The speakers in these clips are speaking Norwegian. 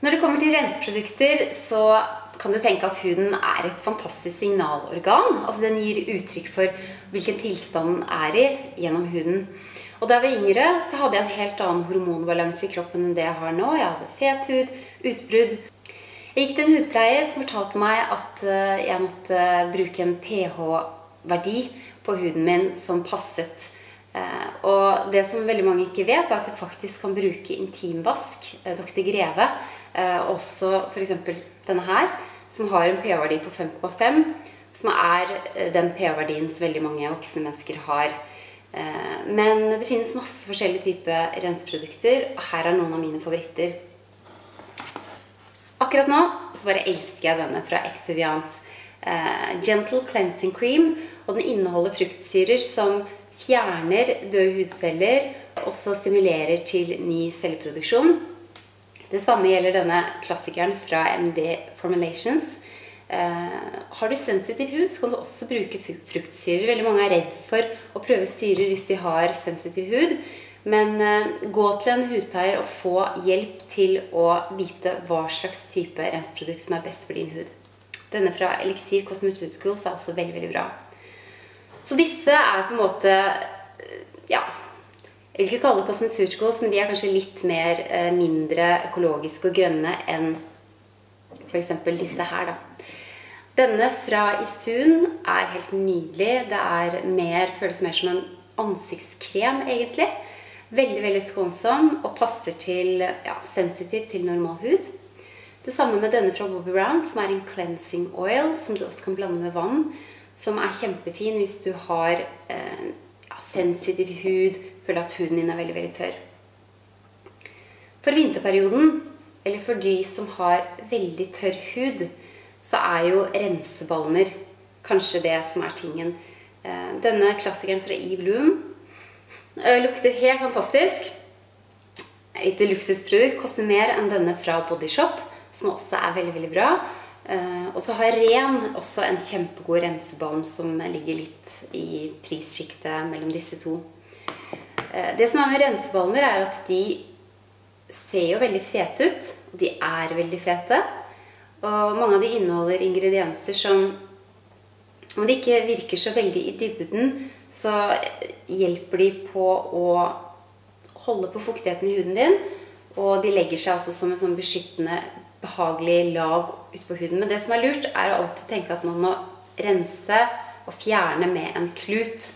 Når det kommer til renseprodukter, så kan du tenke at huden er et fantastisk signalorgan. Altså den gir uttrykk for hvilken tilstand den er i gjennom huden. Og da jeg var yngre, så hadde jeg en helt annen hormonbalanse i kroppen enn det jeg har nå. Jeg hadde fet hud, utbrudd. Jeg gikk til en hudpleier som fortalte meg at jeg måtte bruke en pH-verdi på huden min som passet. Og det som veldig mange ikke vet, er at du faktisk kan bruke intimvask, Dr. Greve, også for eksempel denne her, som har en pH-verdi på 5,5, som er den pH-verdien som veldig mange voksne mennesker har. Men det finnes masse forskjellige typer renseprodukter, og her er noen av mine favoritter. Akkurat nå så bare elsker jeg denne fra Exuviance Gentle Cleansing Cream, og den inneholder fruktsyrer som fjerner døde hudceller og også stimulerer til ny celleproduksjon. Det samme gjelder denne klassikeren fra MD Formulations. Har du sensitiv hud, så kan du også bruke fruktsyrer. Veldig mange er redd for å prøve syrer hvis de har sensitiv hud. Men gå til en hudpleier og få hjelp til å vite hva slags type renseprodukt som er best for din hud. Denne fra Elixir Cosmeceuticals er også veldig, veldig bra. Så disse er på en måte, ja, jeg vil ikke kalle det cosmeceuticals, men de er kanskje litt mer mindre økologiske og grønne enn for eksempel disse her da. Denne fra Isun er helt nydelig. Det føles mer som en ansiktskrem egentlig. Veldig, veldig skånsom og passer til, ja, sensitiv til normal hud. Det samme med denne fra Bobbi Brown, som er en cleansing oil, som du også kan blande med vann, som er kjempefin hvis du har sensitiv hud, føler at huden din er veldig, veldig tørr. For vinterperioden, eller for de som har veldig tørr hud, så er jo rensebalmer kanskje det som er tingen. Denne klassikeren fra Eve Bloom lukter helt fantastisk. Et luksusprodukt koster mer enn denne fra Body Shop, som også er veldig, veldig bra. Og så har Ren også en kjempegod rensebalm som ligger litt i prissjiktet mellom disse to. Det som er med rensebalmer er at de ser jo veldig fete ut. De er veldig fete. Og mange av de inneholder ingredienser som, om de ikke virker så veldig i dybden, så hjelper de på å holde på fuktigheten i huden din. Og de legger seg altså som en sånn beskyttende, behagelig lag ut på huden. Men det som er lurt er å alltid tenke at man må rense og fjerne med en klut.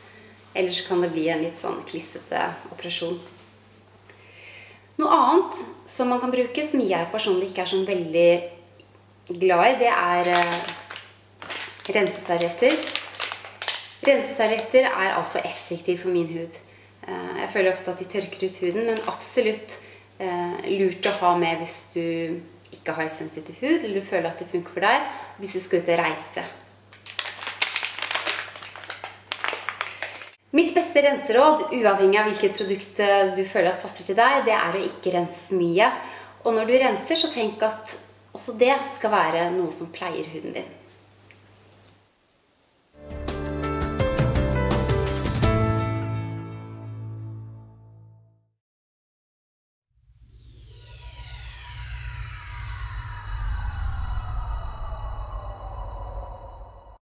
Ellers kan det bli en litt sånn klissete operasjon. Noe annet som man kan bruke, som jeg personlig ikke er sånn veldig glad i, det er renseservietter. Renseservietter er alt for effektiv for min hud. Jeg føler ofte at de tørker ut huden, men absolutt lurt å ha med hvis du ikke har sensitiv hud, eller du føler at det funker for deg, hvis du skal ut og reise. Mitt beste renseråd, uavhengig av hvilket produkt du føler at passer til deg, det er å ikke rense for mye. Og når du renser, så tenk at også det skal være noe som pleier huden din.